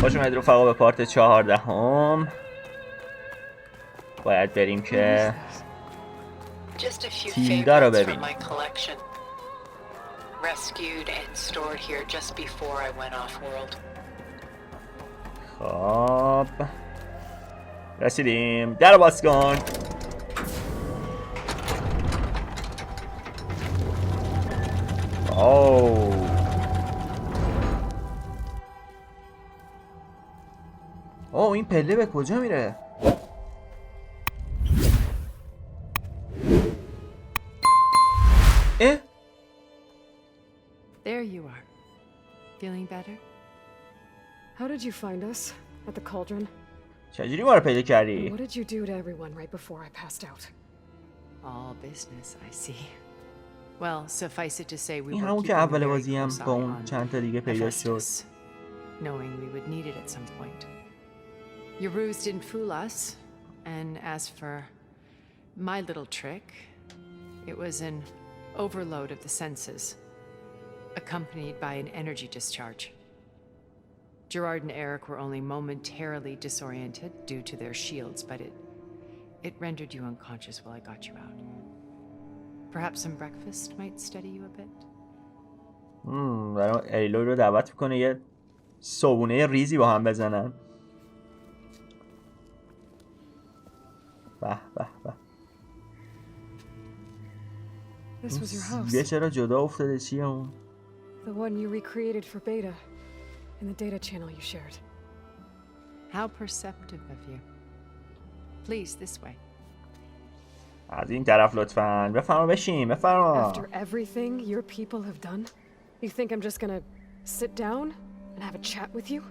خوش اومدید رفقا به پارت 14. باید بریم که تیلدا رو ببینیم. خب رسیدیم. در باز کن. اوه این پله به کجا میره؟ اه؟ There you are. Feeling better? How did you find us? At the cauldron? چجوری ما رو پیدا کردی؟ What did you do to everyone right before I passed out? All business, I see. Well, suffice it to say we این were همون که keeping a اول very بازی هم close با eye اون on چند تا دیگه پیدا شد. Hephaestus, knowing we would need it at some point. Your ruse didn't fool us, and as for my little trick, it was an overload of the senses, accompanied by an energy discharge. Gerard and Eric were only momentarily disoriented due to their shields, but it rendered you unconscious while I got you out. Perhaps some breakfast might steady you a bit? برای ایلوی رو دعوت میکنه یه صبونه ریزی با هم بزنن. به به به. This was your house. یه چرا جدا افتاده؟ چیه اون؟ The one you recreated for Beta in the data channel you shared. How perceptive of you. Please, this way. از این طرف لطفاً. بفرما بشین. بفرما. After everything your people have done, you think I'm just gonna sit down and have a chat with you?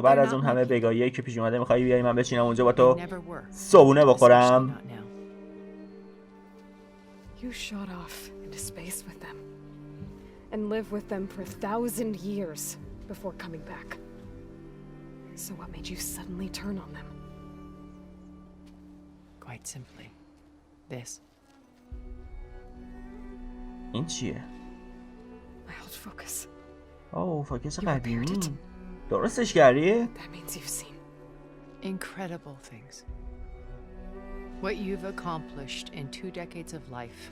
بعد از اون همه بگاهی که پیش اومده میخوایی بیای من بشینم اونجا با تو صبونه بخورم؟ You shot off into space with them and lived with them for 1,000 years before coming back. So what made you suddenly turn on them? Quite simply, this. این چیه؟ My old focus. فوکس قدیمی. درستش کردی؟ That means you've seen incredible things. What you've accomplished in 2 decades of life.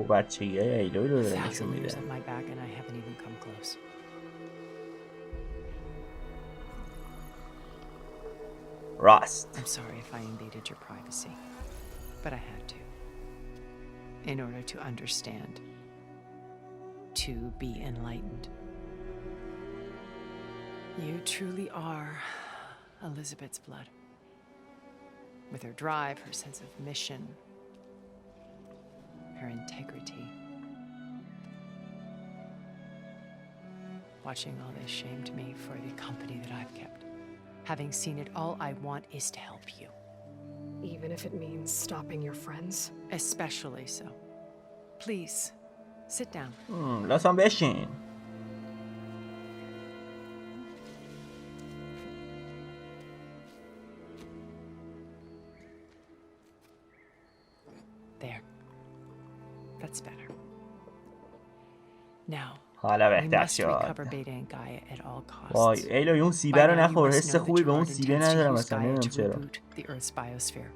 بچگی ایلوی رو داره 1,000 نشون میده. years on my back and I haven't even come close. راست. I'm sorry if I invaded your privacy, but I had to. In order to understand, to be enlightened. You truly are Elizabeth's blood. With her drive, her sense of mission, her integrity. Watching all this shamed me for the company that I've kept. Having seen it, all I want is to help you. even if it means stopping your friends? Especially so. Please, sit down. لطفاً بشین. There. That's better. Now, حالا we بهتر must شد. recover Beta and Gaia at all costs. وای ایلوی اون سیبه رو نخور. حس خوبی به اون سیبه ندارم مثلا. نمیدونم چرا. The Earth's biosphere.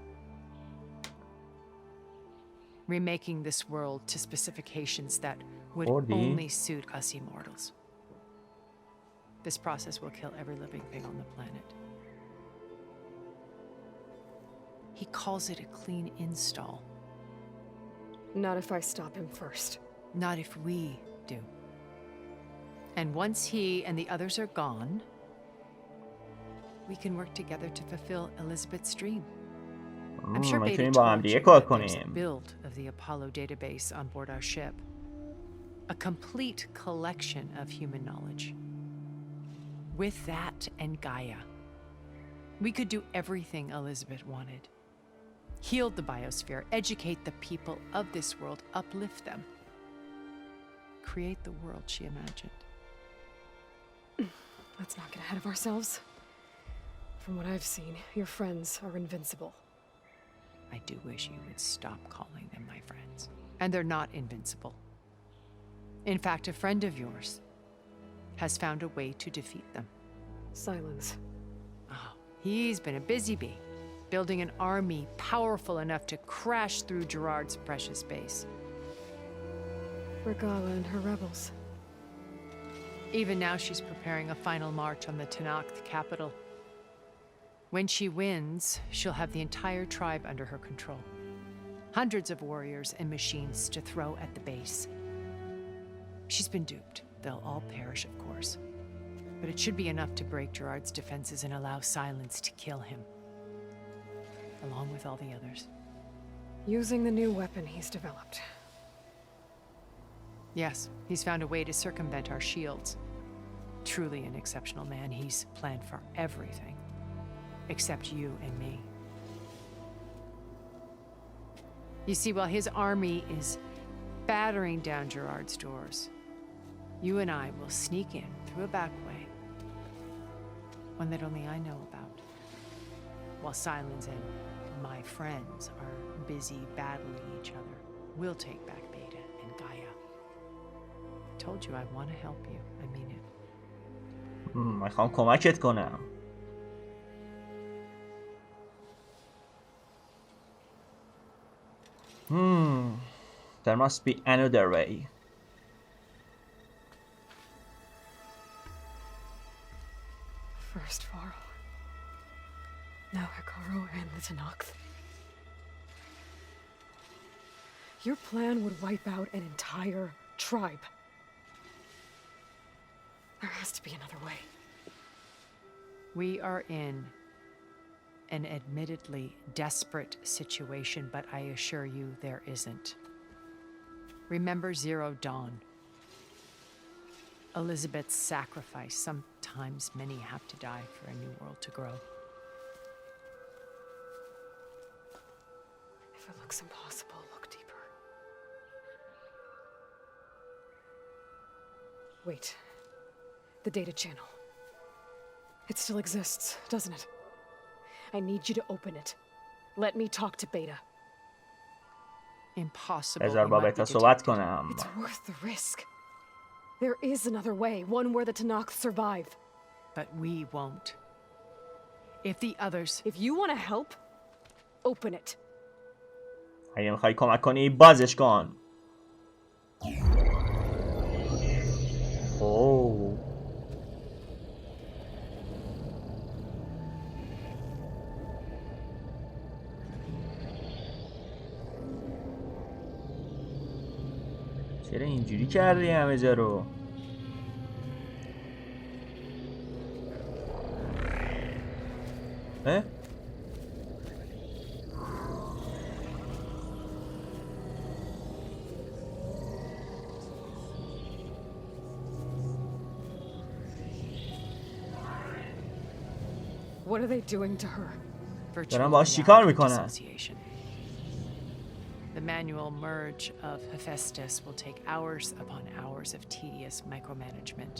Remaking this world to specifications that would only suit us immortals. This process will kill every living thing on the planet. He calls it a clean install. Not if I stop him first. Not if we do. And once he and the others are gone, we can work together to fulfill Elizabeth's dream. I'm sure Beta told you that there's a build of the Apollo database on board our ship. A complete collection of human knowledge. With that and Gaia, we could do everything Elizabeth wanted. Heal the biosphere, educate the people of this world, uplift them. Create the world she imagined. Let's not get ahead of ourselves. From what I've seen, your friends are invincible. I do wish you would stop calling them my friends. And they're not invincible. In fact, a friend of yours has found a way to defeat them. Silence. Oh, he's been a busy bee, building an army powerful enough to crash through Gerard's precious base. Regala and her rebels. Even now, she's preparing a final march on the Tenakth capital. When she wins, she'll have the entire tribe under her control. Hundreds of warriors and machines to throw at the base. She's been duped. They'll all perish, of course. But it should be enough to break Gerard's defenses and allow Silence to kill him. Along with all the others. Using the new weapon he's developed. Yes, he's found a way to circumvent our shields. Truly an exceptional man. He's planned for everything. Except you and me. You see, while his army is battering down Gerard's doors, you and I will sneak in through a back way. One that only I know about. While Silence and my friends are busy battling each other, we'll take back Beta and Gaia. I told you I want to help you. I mean it. میخوام کمکت کنم. There must be another way. First Varl. Now Hikaru and the Tenakth. Your plan would wipe out an entire tribe. There has to be another way. We are in an admittedly desperate situation, but I assure you there isn't. Remember Zero Dawn. Elizabeth's sacrifice. Sometimes many have to die for a new world to grow. If it looks impossible, look deeper. Wait. The data channel. It still exists, doesn't it? I need you to open it. Let me talk to Beta. Impossible. بذار با بتا صحبت کنم. It's worth the risk. There is another way, one where the Tenakth survive. But we won't. If the others... If you want to help, open it. اگه میخوای کمک کنی بازش کن. اوه. چرا اینجوری کردی همه جا رو؟ اه؟ What are they doing to her? دارن باهاش چیکار میکنن؟ The manual merge of Hephaestus will take hours upon hours of tedious micromanagement.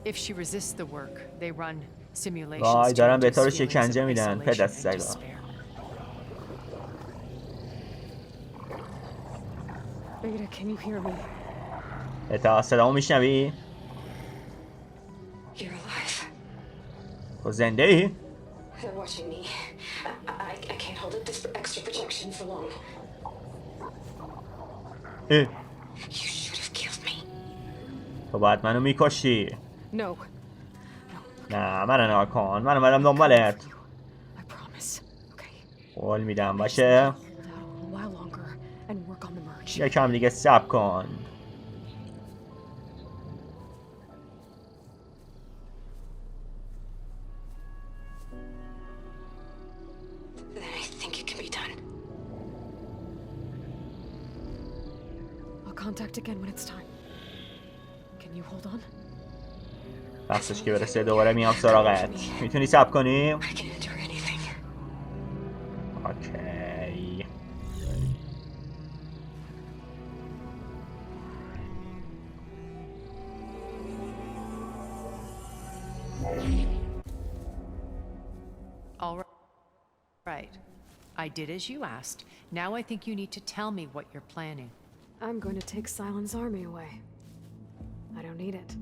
If she resists the work, they run simulations. وای دارن بهتا رو feelings of شکنجه میدن isolation پدست and سگا. despair. Beta, can you hear me? بهتا صدامو میشنوی؟ You're alive. تو زنده ای؟ They're watching me. I can't hold up this extra protection for long. اه. You should have killed me. تو باید منو میکشی. No. نه منو نگاه کن. من اومدم دنبالت. I promise. Okay. قول میدم باشه. Hold out a while longer and work on the merge. یکم دیگه صبر کن. Then I think it can be done. I'll contact again when it's time. Can you hold on? وقتش که برسه دوباره میام سراغت. میتونی صبر کنی؟ I can endure anything. اوکی. All right. I did as you asked. Now I think you need to tell me what you're planning. I'm going to take Silent's army away. I don't need it.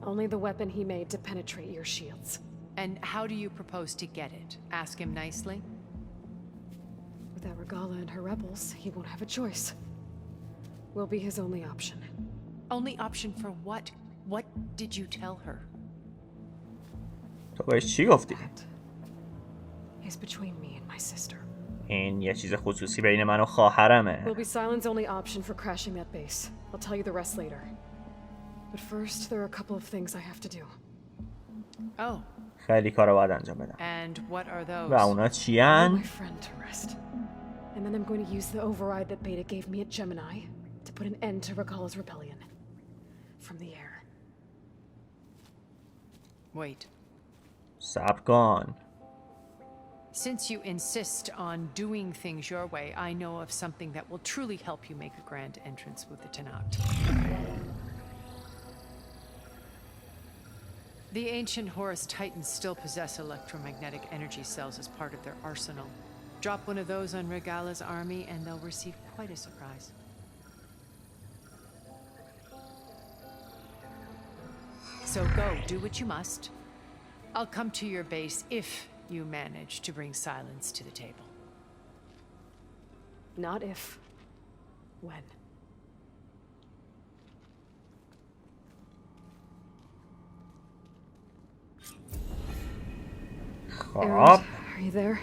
Only the weapon he made to penetrate your shields. And how do you propose to get it? Ask him nicely? Without Regala and her rebels, he won't have a choice. We'll be his only option. Only option for what? What did you tell her? تو بهش چی گفتی؟ That is between me and my sister. این یه چیز خصوصی بین من و خواهرمه. Will be Silent's only option for crashing that base. I'll tell you the rest later. But first, there are a couple of things I have to do. Oh. خیلی کارا باید انجام بدم. And what are those? و اونا چیان؟ My friend to rest. And then I'm going to use the override that Beta gave me at Gemini to put an end to Regala's rebellion. From the air. Wait. صبر کن. Since you insist on doing things your way, I know of something that will truly help you make a grand entrance with the Tenakth. The ancient Horus Titans still possess electromagnetic energy cells as part of their arsenal. Drop one of those on Regala's army and they'll receive quite a surprise. So go, do what you must. I'll come to your base if you manage to bring Silence to the table. Not if. When. خب. Are you there?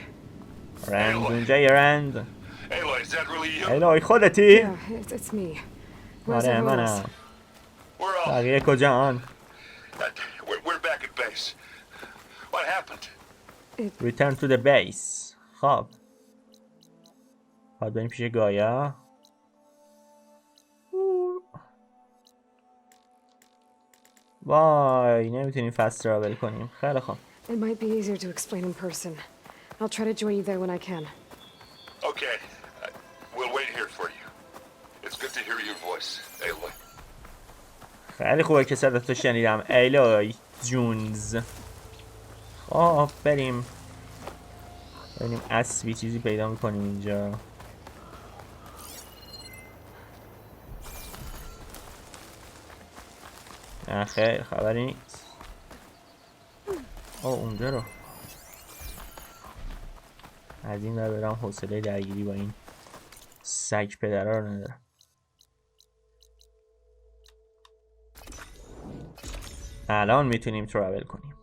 رند اونجا یه رند. Aloy, is that really you? الهی خودتی؟ Yeah, it's me. Where's آره everyone else? منم. We're all... بقیه کجان؟ We're back at base. What happened? Return to the base. خب. باید بریم پیش گایا. وای نمیتونیم فست ترابل کنیم. خیلی خوب. It might be easier to explain in person. I'll try to join you there when I can. Okay. We'll wait here for you. It's good to hear your voice, Aloy. خیلی خوبه که صداتو شنیدم. ایلوی جونز. خب بریم اسبی چیزی پیدا میکنیم اینجا. نه خیر خبری نیست. اونجا رو از این ور برم حوصله درگیری با این سگ پدرها رو ندارم. الان میتونیم ترابل کنیم.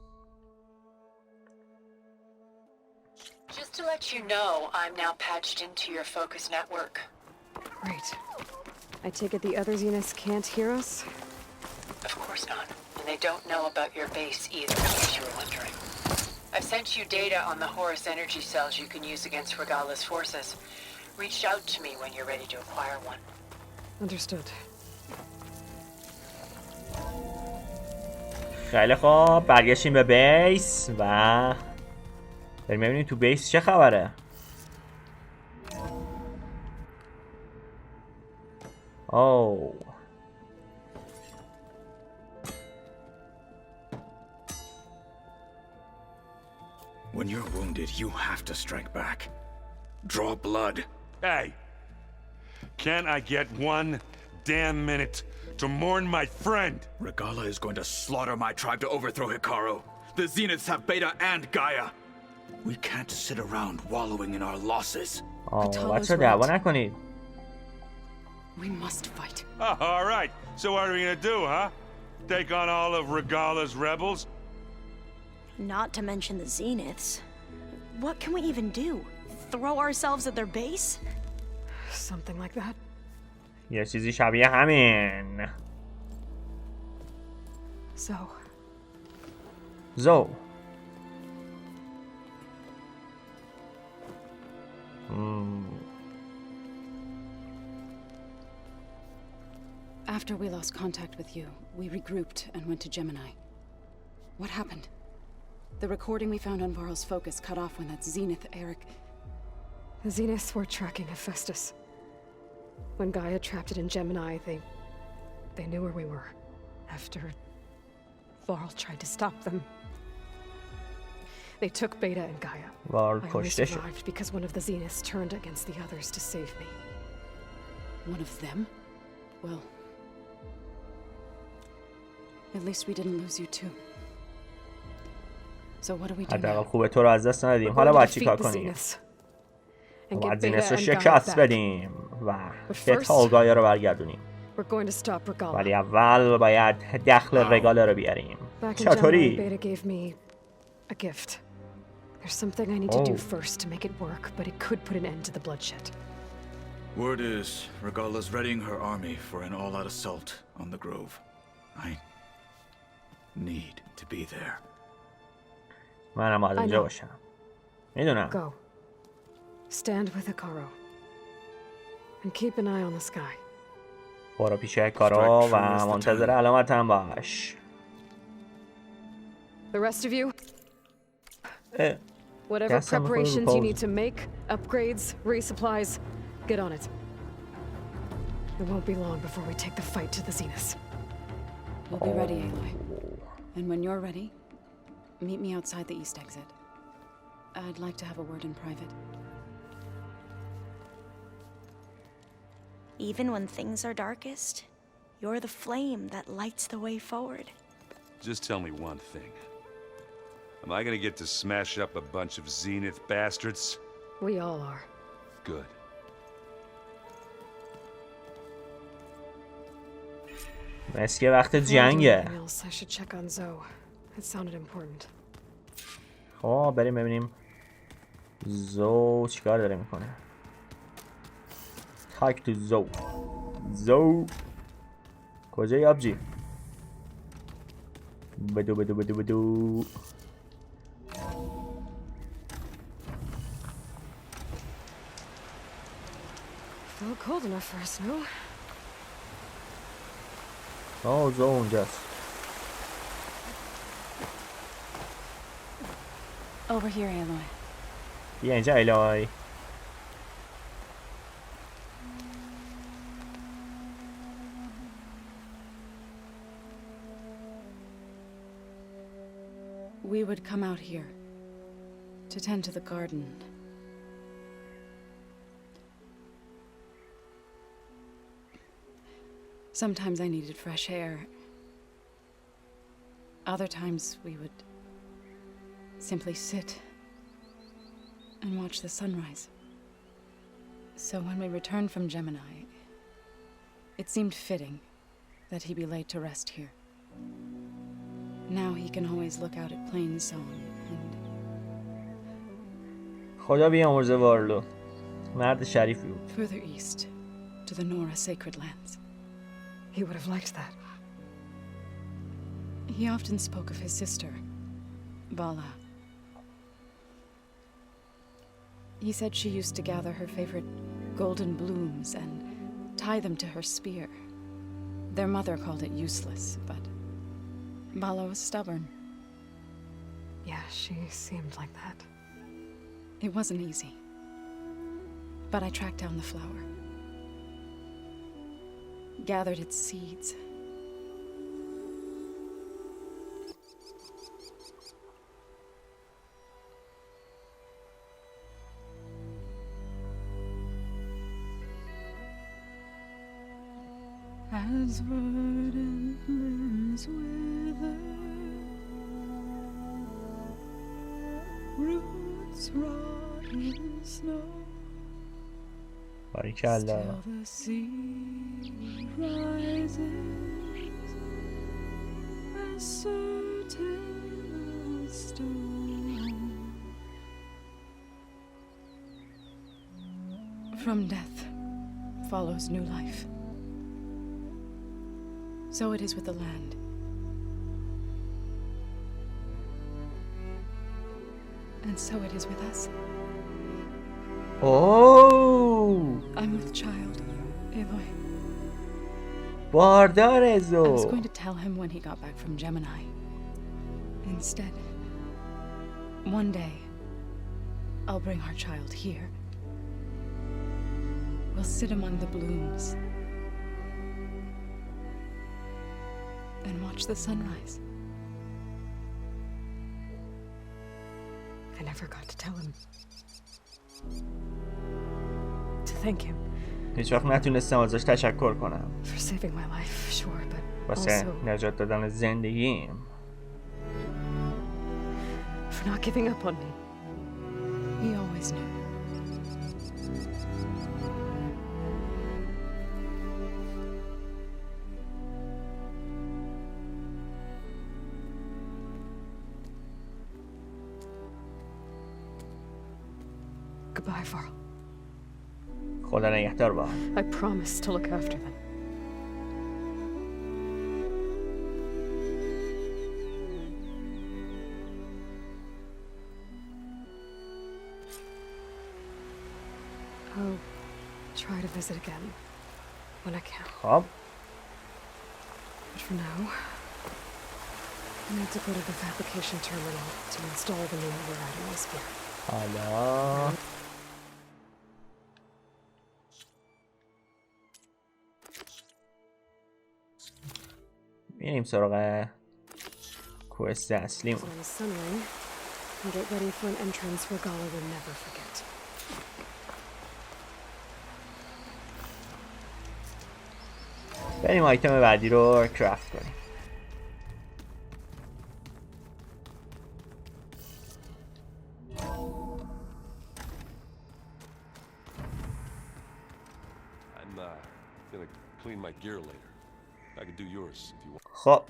Just to let you know, I'm now patched into your focus network. Great. I take it the other Zeniths can't hear us? Of course not. And they don't know about your base either, in case you were wondering. I've sent you data on the Horus energy cells you can use against Regala's forces. Reach out to me when you're ready to acquire one. Understood. خیلی خوب برگشتیم به بیس و بریم ببینیم تو بیس چه خبره. اوه When you're wounded, you have to strike back. Draw blood. Hey! Can't I get one damn minute to mourn my friend? Regala is going to slaughter my tribe to overthrow Hikaru. The Zeniths have Beta and Gaia. We can't sit around wallowing in our losses. بچه دعوا نکنید. We must fight. All right. So what are we gonna do, huh? Take on all of Regala's rebels? Not to mention the Zeniths. What can we even do? Throw ourselves at their base? Something like that. یه چیزی شبیه همین. زو. After we lost contact with you, we regrouped and went to Gemini. What happened? The recording we found on Varl's focus cut off when that Zenith Eric... The Zeniths were tracking Hephaestus. When Gaia trapped it in Gemini, they knew where we were. After Varl tried to stop them. They took Beta and Gaia. I only survived because one of the Zeniths turned against the others to save me. One of them? Well, at least we didn't lose you too. So what do we do حداقل now? خوبه تو رو از دست ندیم. We're حالا going باید to چیکار defeat the کنیم؟ Zeniths and باید get زینس رو Beta and Gaia شکست back. بدیم و But first- بتا و گایا رو برگردونیم. We're going to stop Regala. ولی اول باید دخل رگاله رو بیاریم. Back in Gemini, چطوری؟ Beta gave me a gift. There's something I need to do Oh. first to make it work, but it could put an end to the bloodshed. Word is, Regala's readying her army for an all-out assault on the Grove. I need to be there. منم باید اونجا know. باشم. میدونم. Go. Stand with Hikaru. And keep an eye on the sky. برو پیش کارو و منتظر علامتم باش. The rest of you, اه. whatever Guess I'm a little preparations you cold. need to make, upgrades, resupplies, get on it. It won't be long before we take the fight to the Zeniths. We'll be ready, Aloy. And when you're ready, meet me outside the east exit. I'd like to have a word in private. Even when things are darkest, you're the flame that lights the way forward. Just tell me one thing. Am I gonna get to smash up a bunch of Zenith bastards? We all are. Good. مثل که وقت Before I do جنگه. anything else, I should check on Zoe. It sounded important. خب بریم ببینیم زو چیکار داره میکنه. تاک تو زو. زو کجایی آبجی؟ بدو بدو بدو بدو. Felt cold enough for us, no? زو اونجاست. Over here, Aloy. بیا اینجا الهی. We would come out here to tend to the garden. Sometimes I needed fresh air. Other times we would simply sit and watch the sunrise. So when we returned from Gemini, it seemed fitting that he be laid to rest here. Now he can always look out at Plains Zone and... خدا بیامرزه وارلو. مرد شریفی بود. further east to the Nora sacred lands. He would have liked that. He often spoke of his sister, Vala. He said she used to gather her favorite golden blooms and tie them to her spear. Their mother called it useless, but Vala was stubborn. Yeah, she seemed like that. It wasn't easy. But I tracked down the flower. Gathered its seeds. As verdant limbs wither, roots rot in snow. باریکلا. Till the sea rises as certain as stone. From death follows new life. So it is with the land. And so it is with us. اوه I'm with child, Aloy. باردار I was زو. going to tell him when he got back from Gemini. Instead, one day, I'll bring our child here. We'll sit among the blooms and watch the sunrise. I never got to tell him. To thank him. هیچ وقت نتونستم ازش تشکر کنم For saving my life, sure, but واسه also نجات دادن زندگیم. for not giving up on me. He always knew. Goodbye, Varl. خدا نگهدار با. I promise to look after them. I'll try to visit again when I can. خب But for now, I need to go to the fabrication terminal to install the new override in my spear. حالا میریم سراغ کوست اصلیم. On the sunring, and get ready for an entrance where Gala will never forget. بریم آیتم بعدی رو کرافت کنیم. I'm gonna clean my gear later. I could do yours if you want. خب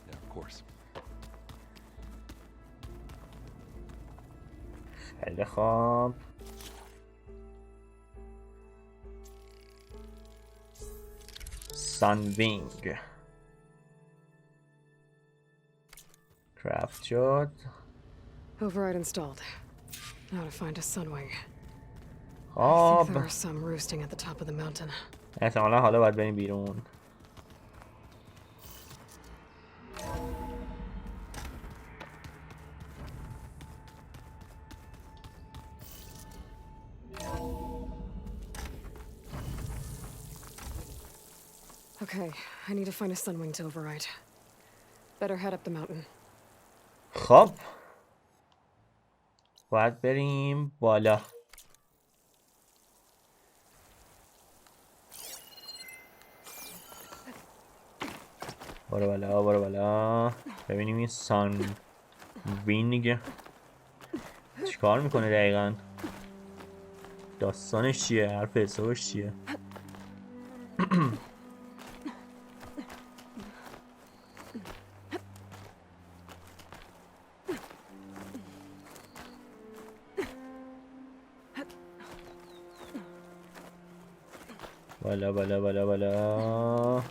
Yeah, of course. خیلی خوب. سانوینگ کرافت شد. Override installed. Now to find a sunwing. I خب think there are some roosting at the top of the mountain. احتمالا حالا باید بریم بیرون. Okay, I need to find a sunwing to override. Better head up the mountain. خب باید بریم بالا. برو بالا برو بالا. ببینیم این سان وینگ چیکار میکنه دقیقا. داستانش چیه؟ حرف حسابش چیه؟ بالا بالا بالا بالا.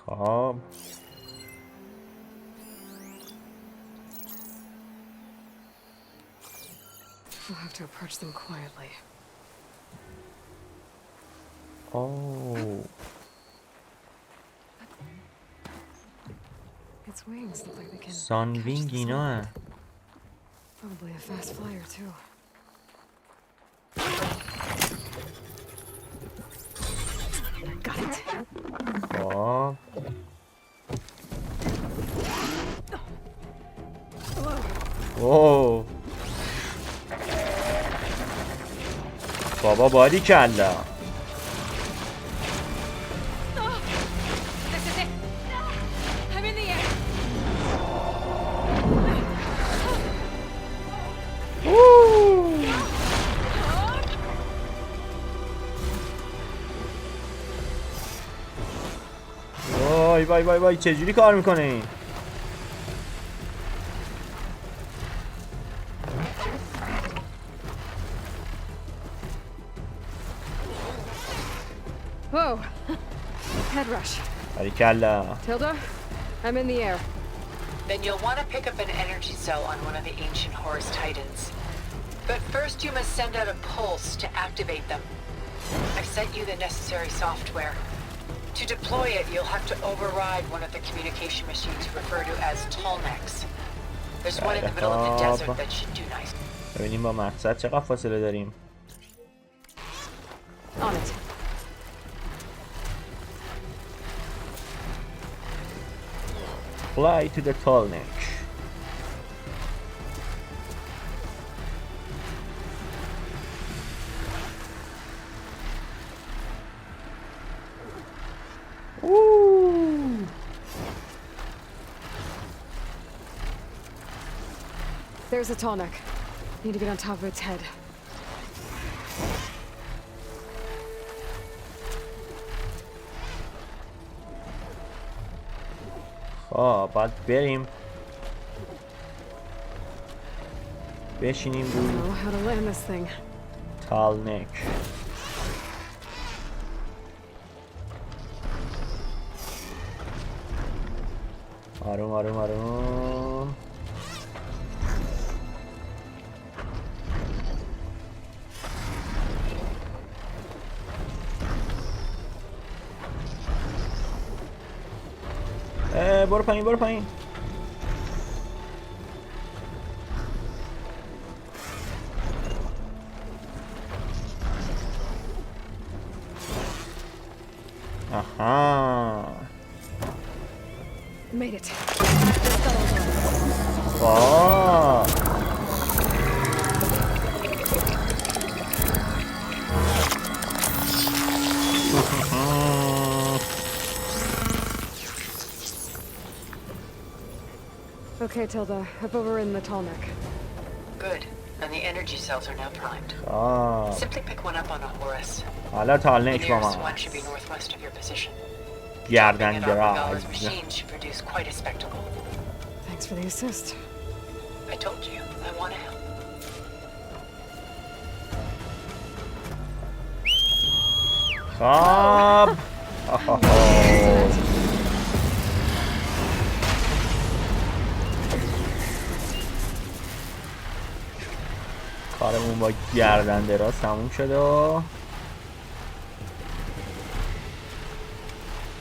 خب We'll have to approach them quietly. Oh. Its wings look like they can سانوینگ catch the اینا. sunlight. Probably a fast flyer too. Got it. خب اوه بابا باری کلا. This is it. I'm in the air. وای وای وای وای چجوری کار میکنه این؟ Whoa. Head rush. باری کلا. Tilda, I'm in the air. Then you'll want to pick up an energy cell on one of the ancient Horus Titans. But first you must send out a pulse to activate them. I've sent you the necessary software. To deploy it, you'll have to override one of the communication machines referred to as Tallnecks. There's one in the middle of the desert that should do nice. ببینیم با مقصد چقدر فاصله داریم. On it. Fly to the Tallneck. There's a tall neck. Need to get on top of its head. باید بریم بشینیم I روی know how to land this thing. تال نک. آروم آروم آروم. برو پایین برو پایین. آها Made it. واه Okay, Tilda. Up over in the tall neck. Good. And the energy cells are now primed. Simply pick one up on a Horus. حالا تال The نک با nearest ما. one should be northwest of your position. گردن Dropping it on دراز. Regala's machine should produce quite a spectacle. Thanks for the assist. I told you, I want to help. خب کارمون با گردن دراز تموم شد و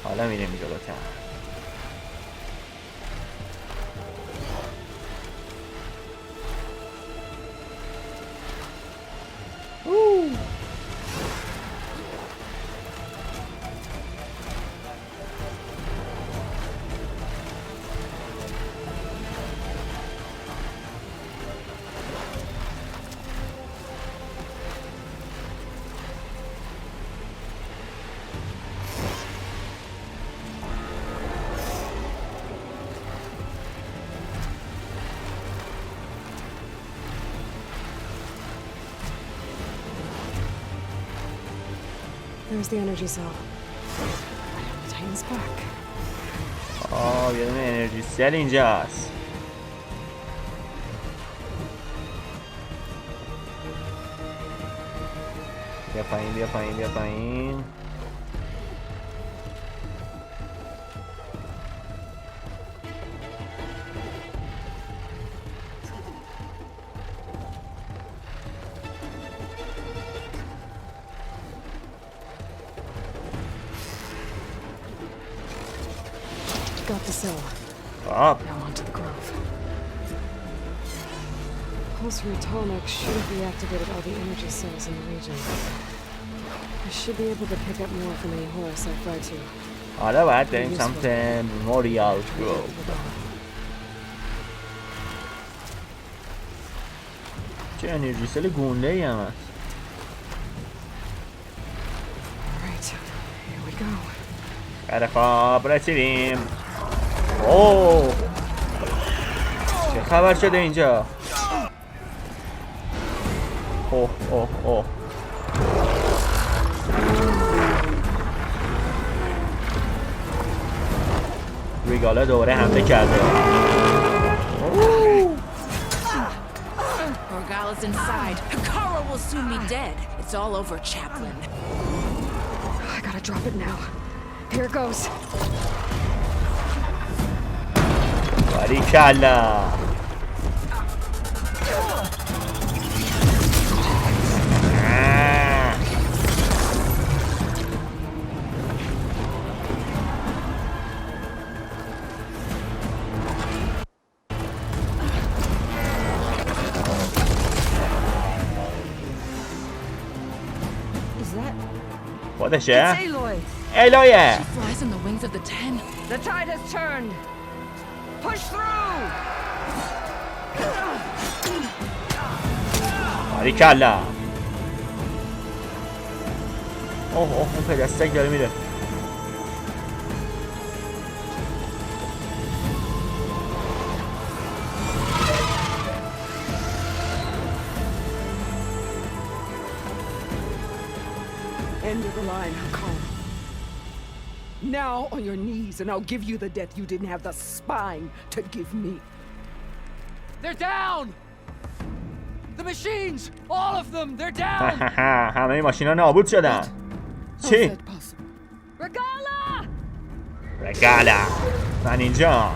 حالا میریم جلوتر. There's the energy cell. Titan's back. یه دونه انرژی سل اینجاست. بیا پایین بیا پایین بیا پایین. Got the cell. خب Now onto the grove. Pulse from the tall neck should have reactivated all the energy cells in the region. I should be able to pick up more from any Horus I fly to. حالا باید بریم سمت مموریال گروو. چه انرژی سل گونده ای هم هست. Alright, here we go. خیلی خوب رسیدیم. اوه چه خبر شده اینجا؟ اوه اوه اوه ریگالا دوباره حمله کرده. Regala's inside. Hikaru will soon be dead. It's all over, Chaplain. I gotta drop it now. Here it goes. باریکلا. خودشه؟ الویه. She flies on the wings of the Ten. The tide has turned. Push through. باریکلا. اوه اوه اون پدستک داره میره. End of the line, Hakon. Now on your knees, and I'll give you the death you didn't have the spine to give me. They're down! The machines! All of them! They're down! همه ماشینا نابود شدن. چی؟ Regala! رگالا من اینجا.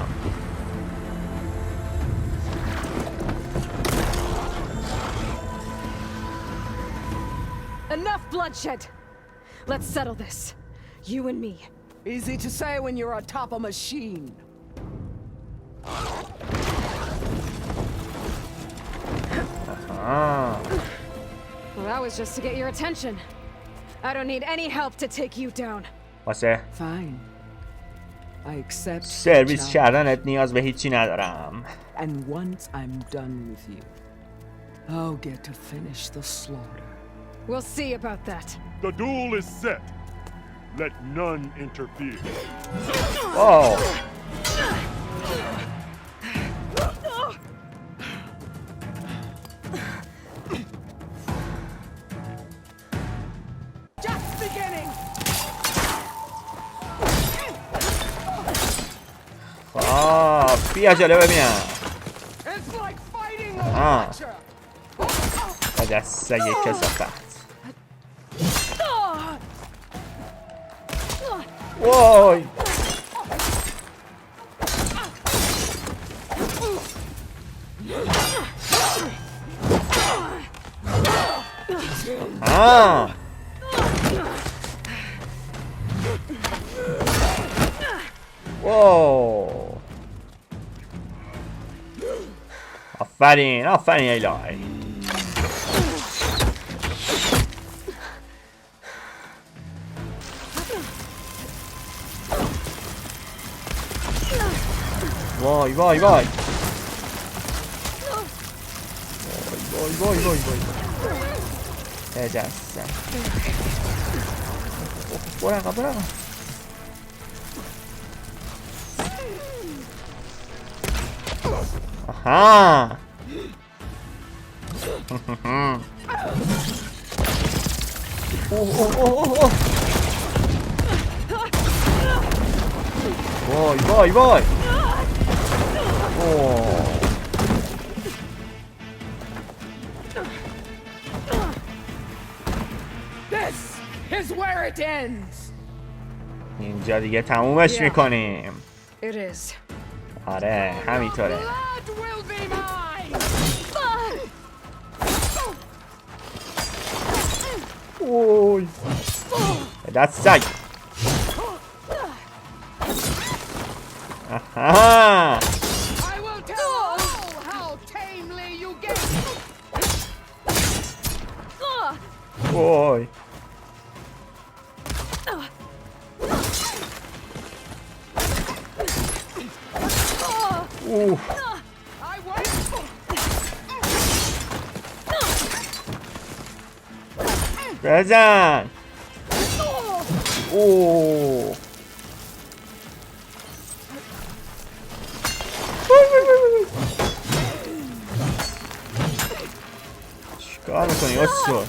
Enough bloodshed. Let's settle this. You and me. Easy to say when you're on top of a machine. Well, that was just to get your attention. I don't need any help to take you down. واسه Fine. I accept. سرویس کردنت نیاز به هیچی ندارم. And once I'm done with you, I'll get to finish the slaughter. We'll see about that. The duel is set. Let none interfere. Oh. Just beginning. بیا جلو ببینم. It's like fighting a watcher. دسته کثافت. وای. واو. آفرین آفرین ایلای. وای وای وای وای وای وای وای تجسم. برقا برقا. آها. وای وای وای. This is where it ends. اینجا دیگه تمومش میکنیم. It is. آره همینطوره. Blood will be mine. اوی. دست سگ. آها. I will tell all how tamely you get. اوی. اوه. I won't. بزن. اوه. چیکار میکنی اسطور؟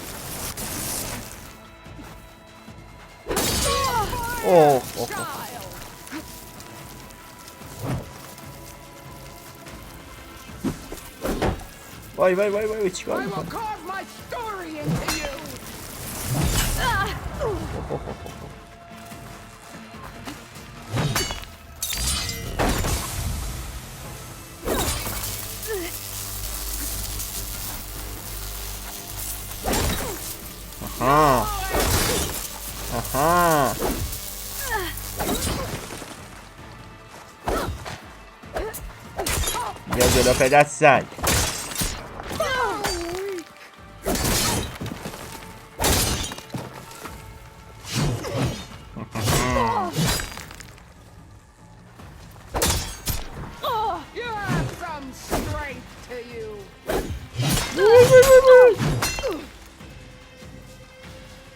اوه اوه. وای وای وای وای چیکار I will میکنی؟ carve my story into you. آها. آها. بیا جلو پدر سگ. You have some strength to you.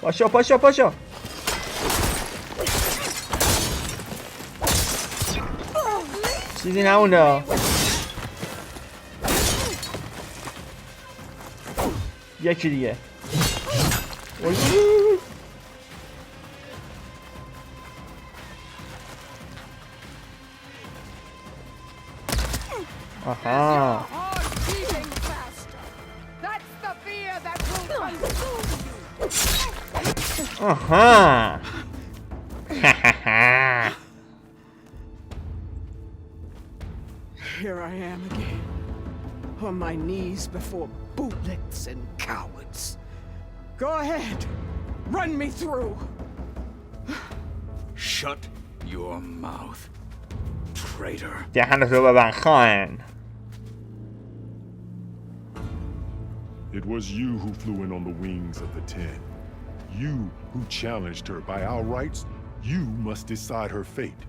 پاشا پاشا پاشا. چیزی نمونده. یکی دیگه. Aha. Beating faster. That's the fear that will consume you. Aha. Here I am again, on my knees before bootlets and cowards. Go ahead, run me through. Shut your mouth, traitor. دهنتو ببند خائن. It was you who flew in on the wings of the Ten. You who challenged her. By our rights, you must decide her fate.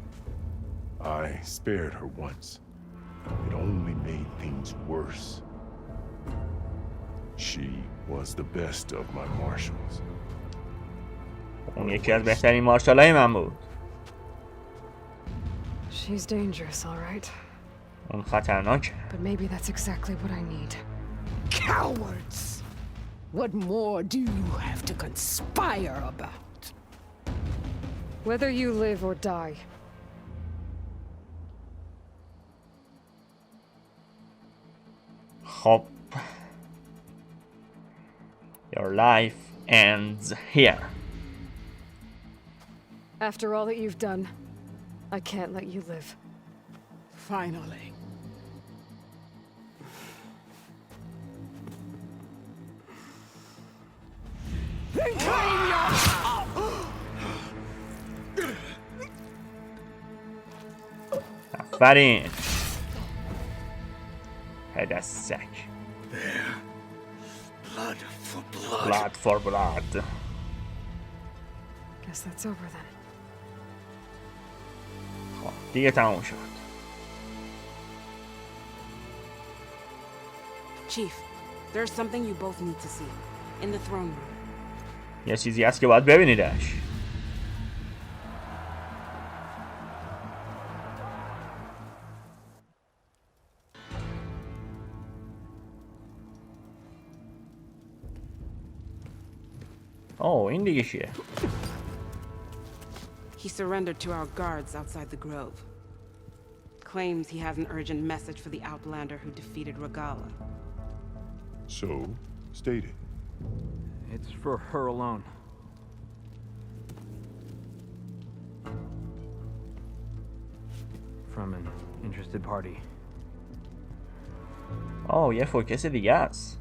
I spared her once. It only made things worse. She was the best of my marshals. اون یکی از بهترین مارشالای من بود. She's dangerous, all right. اون خطرناک. But maybe that's exactly what I need. Cowards! What more do you have to conspire about? Whether you live or die. خب. Your life ends here. After all that you've done, I can't let you live. Finally. Then claim your... آفرین. پدسک. There. Blood for blood. Blood for blood. Guess that's over then. خب دیگه تموم شد. Chief, there's something you both need to see. In the throne room. یه چیزی هست که باید ببینیدش. این دیگه چیه؟ He surrendered to our guards outside the grove. Claims he has an urgent message for the Outlander who defeated Regala. So, state it. It's for her alone. From an interested party. یه فوکس دیگه است.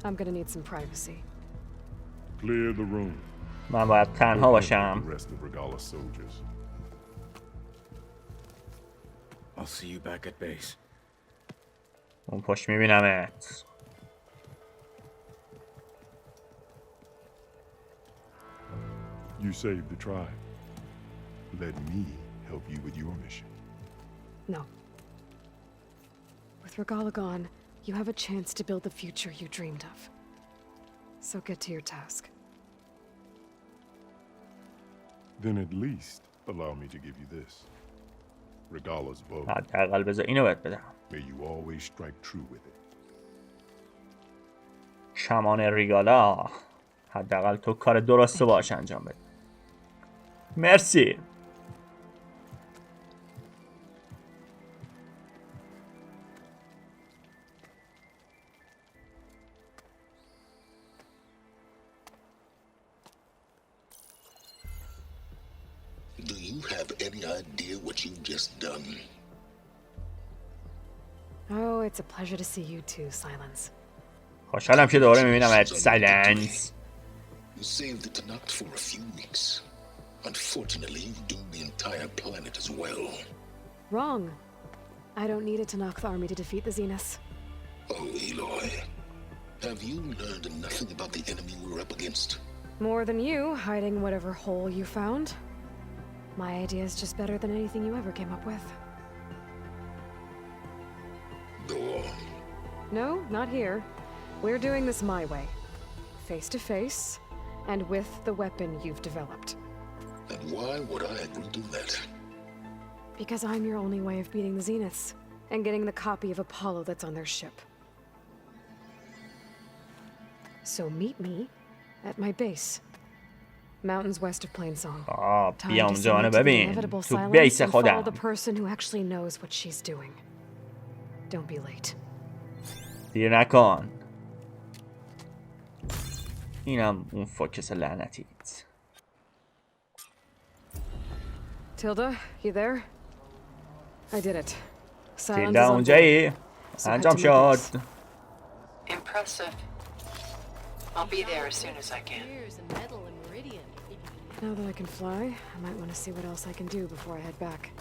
I'm gonna need some privacy. Clear the room. من باید تنها باشم. The rest of Regala's soldiers. I'll see you back at base. اون پشت میبینمت. You saved the tribe. Let me help you with your mission. No. With Regala gone, you have a chance to build the future you dreamed of. So get to your task. Then at least allow me to give you this. Regala's bow. حداقل بذار اینو بهت بدم. May you always strike true with it. کمان ریگالا. حداقل تو کار درستو باش انجام بده. مرسی. Do you have any idea what you've just done? Oh, it's a pleasure to see you too, Silence. خوشحالم که دوباره میبینم سایلنس. You saved the Tanakh for a few weeks. Unfortunately, you've doomed the entire planet as well. Wrong. I don't need it to knock the army to defeat the Zeniths. Oh, Aloy. Have you learned nothing about the enemy we're up against? More than you, hiding whatever hole you found. My idea is just better than anything you ever came up with. Go on. No, not here. We're doing this my way. Face to face, and with the weapon you've developed. And why would I agree to that? Because I'm your only way of beating the Zeniths, and getting the copy of Apollo that's on their ship. So meet me at my base. Mountains west of Plainsong. بیا اونجا منو ببین. تو بیس Follow خودم. the person who actually knows what she's doing. Don't be late. دیر نکن. اینم اون فوکس لعنتیت. Tilda, you there? I did it. تیلدا اونجایی؟ انجام شد. Impressive. I'll be there as soon as I can. Now that I can fly, I might want to see what else I can do before I head back.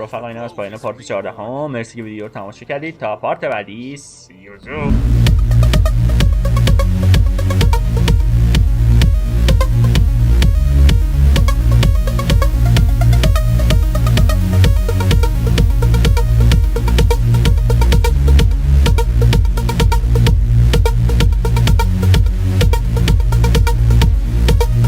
رفقا این از پایان پارت 14 مرسی که ویدیو رو تماشا کردید. تا پارت بعدی See you soon.